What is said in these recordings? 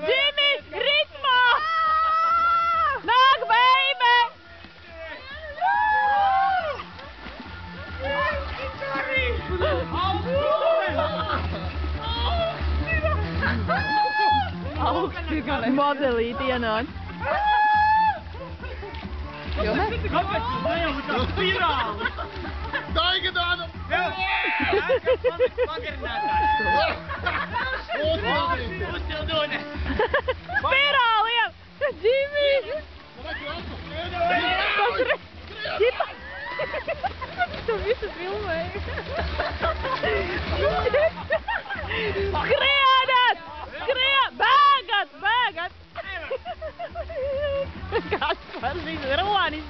Džimi, ritmā! Nāk, baby! Modelīti ienāc. Kāpēc tu nejauti tā spirāli? Daiga Dāna! Pagarinātājs. Uztildūne. Spirāliem! Džimi! Čipa! Tu visu filmēji. Skrienat! Bēgat! Bēgat! Kāds par visu ronis!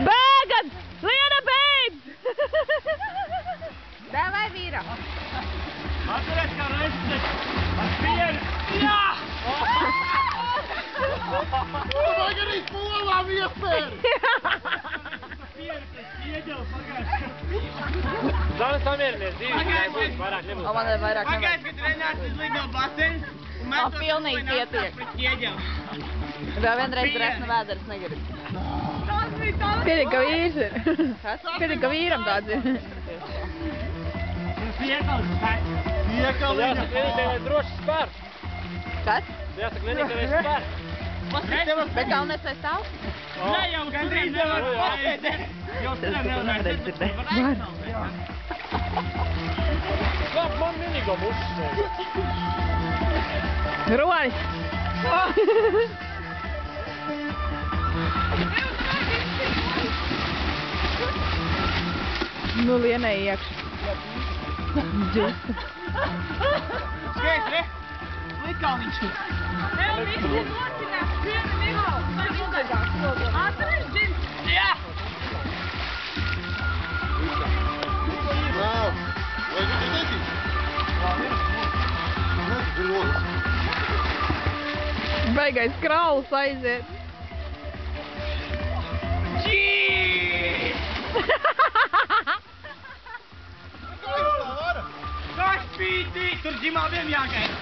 Bēgat! Liena, beidz! Davai, vīra! Atcerēt, kā reizes ar pieri. Jā! Vajag arī polām iespēri! Pieri pēc ieģela pagājuši. Zāles samierinies, dzīves, nebūs, vairāk nebūs. O, man vairāk nevajag. Pagājuši, kad Renāts izlido basenu un mēs to pilnīgi pietiek. pret ieģelu. Vēl vienreiz resna vēderes negrib. Pietiek, ka vīrs ir. Pietiek, ka vīram tāds ir. Piekals, tā. Jāsaka Lenikai, lai droši spēr. Kas? Jāsaka Lenikai, lai spēr. Bet galvenais vai stāv? Ne jau gandrīz nevar pateikt. Jau Tas nevarēja dzirdēt. Kāp man minigam uzsēd. Ronis! Nu, Lienai iekš. Džusta. Skaties, re? Likāliņš. Jā! Nav! Vajag dzirdēti? Nē, ir logas. Baigais krauls aiziet. Kašpītī! Tur ģimā vien jāgaida.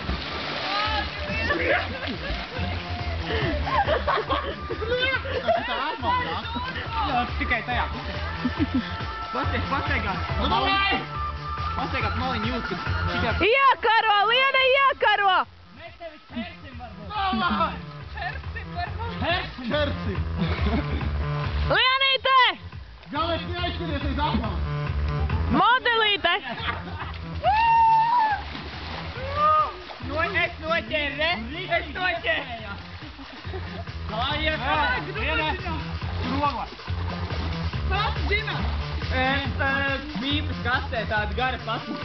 Tas ir tā apmalnā. Jā, tikai tajā pusē. Pasteigāt. Nu, davai! Pasteigāt maliņu jūt, kad tikai... Iekaro, Liena, iekaro! Mēs tevi ķersim varbūt. Davai! Hersim. Ķersim! Lienīte! Galvenais neaizskaties aiz apmalnā. Modelīte! Es noķēru, re? Es noķēru. Kājies! Vienā! Rogla! Pats, Džima! Mīpas kastē tāda gara pasma.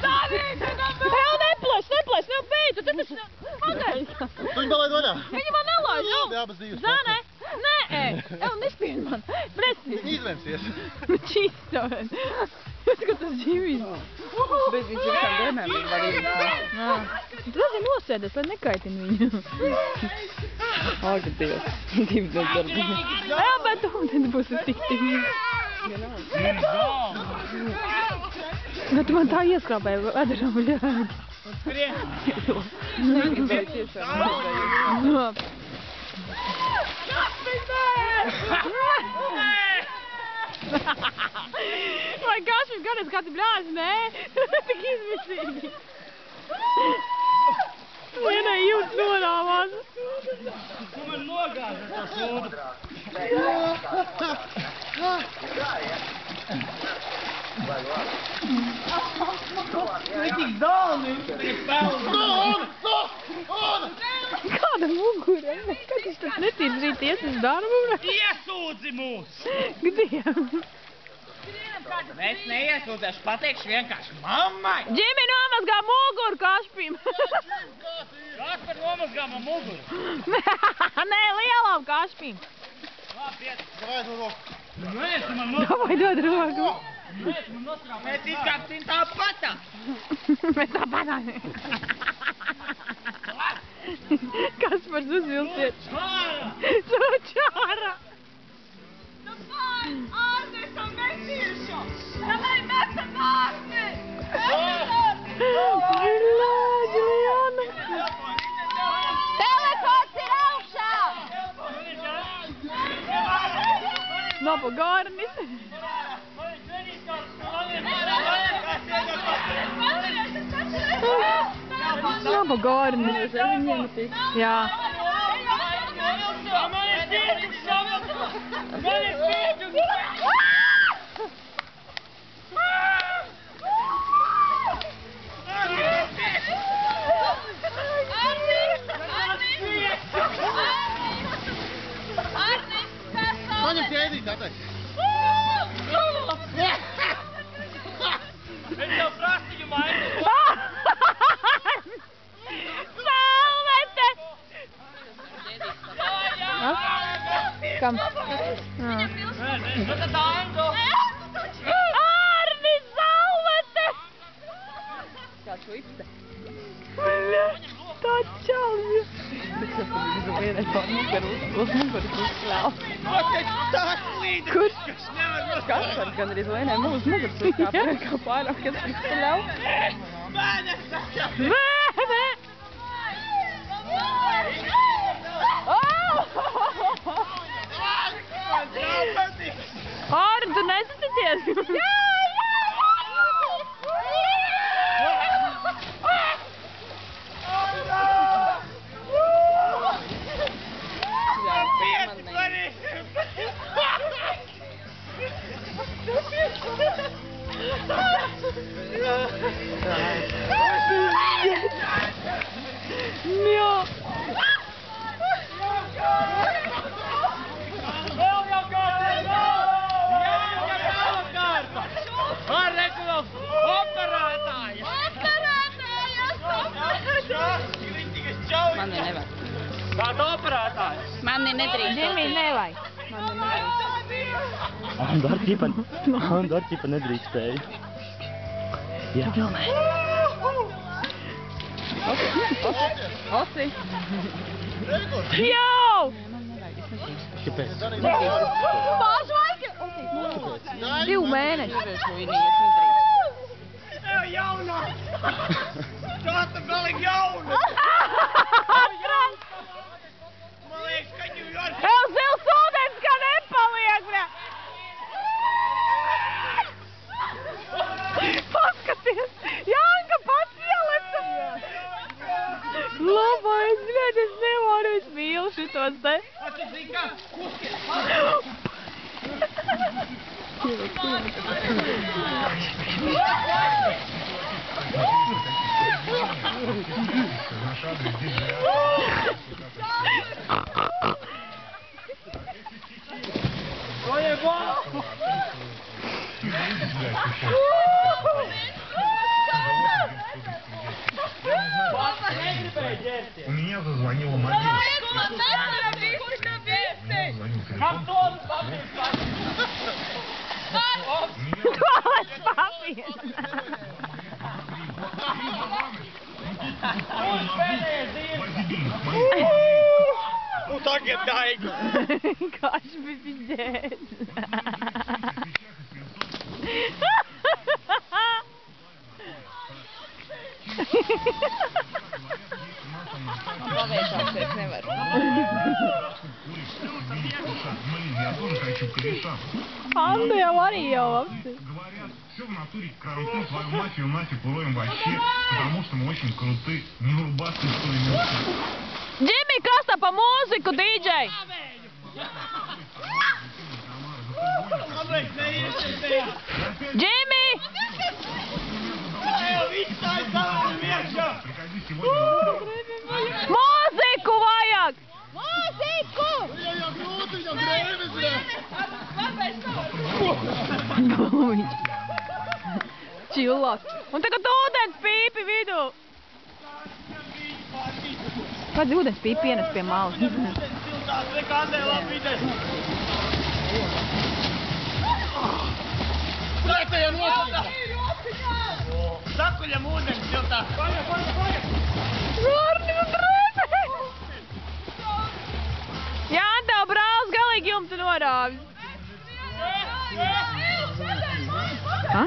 Vēl neplēs, vēl beidz! Tu tas... Pagaid! Tu viņu palaid vaļā. Viņa man nelaiž! Jā, abas divas. Zane! Nē! Ev, nespien man! Presi! Viņa izlemsies. Čīstoven! Es skatos tas Džimijs. Bet viņš ir visām dienām var iet. Tu tas ir nosēdies, lai nekaitin viņu. Ak, Dievs. Divi darbi. Jā, bet tu būs uztiktīgi. Nu, tu man tā ieskrāpēji vedaram ļēgi. Skrien! Negribēju tiešām. Vai Kašmir gadās kāds bļāzi, nē? Tik izmisīgi. Lienai jūtas norāvās. Tu man nogāzi ar to sūdu. Tu tik dalni, tu tik pelni. Kāda mugura? Kad viņš tad netīrs rīt ies uz darbu? Iesūdzi mūs! Gdiem? Es neiesūdzēšu, pateikšu vienkārši mammai. Džimi nomazgā muguru Kašpim. Kas par nomazgā man muguru? Nē, lielam Kašpim. Labi, iet. Davai, no roku. Nē, tu man noskrāp. Davai dod roku. Nē, tu man noskrāp. Mēs izkāpsim tāpatā. Mēs tāpat. Kaspars uzvilsiet. Čāra! Nu pār, Ārnis un metīšu! Davai metam Ārni! Juliana! Telefons ir augšā! Nav pagārnis. Nav pagārnis. Jā. Paņem ķēdīt, atveik. Es tev prasīju maiņu. Salvete! Kam? Ārni, salvete! Kāds lipste? Tā čalvi. Bet tas ir vienai pār muguras uzkļāv. Kurš? Kaspar gan arī vienai mūsu muguras uzkļāv. Kā pārāk, kas uzkļāv. Vēne! Ārni, tu nesaticies? Jā! Mani nevajag. Kāda operētāja? Mani nedrīkst. Džimī, nevajag. Mani nevajag. Andu ar ķipa nedrīkstēja. Jā. Osi. Jau! Kāpēc? Pašlaik! 2 mēneši. Tev jaunā! Tāda galīgi jauna! Man liekas, ka New York... Tev zils ūdens, ka nepaliek, bļa! Paskaties! Janka pats ielesa! Labais, bļaļ, es nevaru, es mīlu šitos te. У меня зазвонила мобильная. Tualets papīrs! Nu tagad daigi! Kāds bija pizdēs! Pavēsās es nevaru. Я тоже хочу кореша. Анна jau arī jau apsi. Говорят, все в натуре кранты, твою мафию нафиг уроем вообще, потому что мы очень крутые, не врубаться никто не может. Džimi, kas tā pa mūziku, DJ? Džimi! Приходи сегодня. Mūziku vajag! Mūziku! Viņam jau grūti, viņam grēvis, bļa. Glumiņš. Čillāk. Un tagad ūdens pīpi vidū. Kāds ūdens pīpi ienes pie malas? Pretējā nosaka. Sakuļam ūdens siltā. Vārni un drēbē! ierāvis. Ha?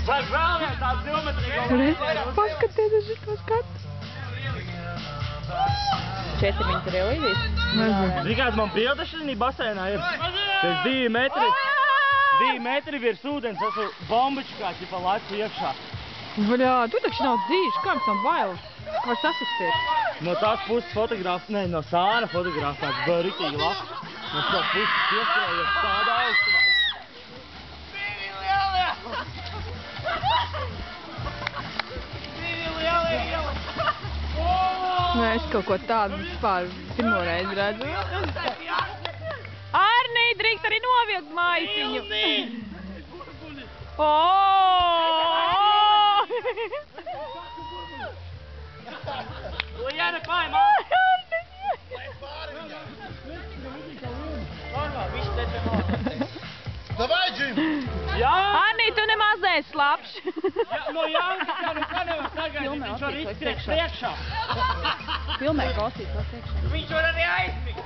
Vai vēlēt tāds geometrīgos. Paskaties uz šito skatu. 4 viņas ir ielīdīs? Nezinu. Zini, kāds man bildes šī basēnā ir? Tas 2 metri virs ūdens, esmu bombiču kā ķipa laicu iekšā. Bļā, tu taču nav dzīves, kā jums nav bail? Var sasisties. No tās puses fotogrāfs, ne, no sāna fotogrāfs tāds bija riktīgi labs. No tās puses pieskrējies tādā augstumā. Nē, es kaut ko tādu vispār pirmo reizi redzu. Arnī, drīkst arī novilkt maisiņu. Liena, paimā! Davai, Džim! Jā! Arnī, tu nemaz neesi slapš. No Janka, kā nu kā nevar sagaidīt, viņš var izskriet priekšā. Filmē klausīt, vēl priekšā. Viņš var arī aizmigt.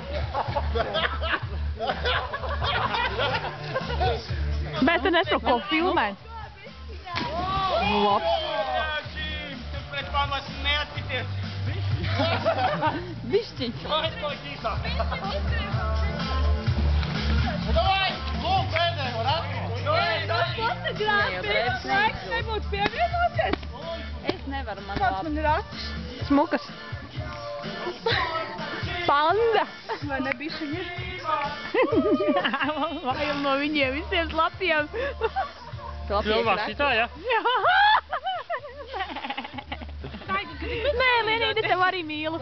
Bet tu nesaprot, ko filmēt. Labs. Džim, tu pret pamats neatcities. Bišķiņ. Aizpalikt īsā. Davai! Lūk, pēdējo, var atrast! Fotogrāfijas laiks nebūtu pievienoties. Es nevaru, man Kāds man ir acis? Smukas. Panda. Vai ne bišķiņi? Vajag no viņiem visiem slapjiem. Filmā šitā, ja? Jā. Nē, Lenīte, tev arī mīlu.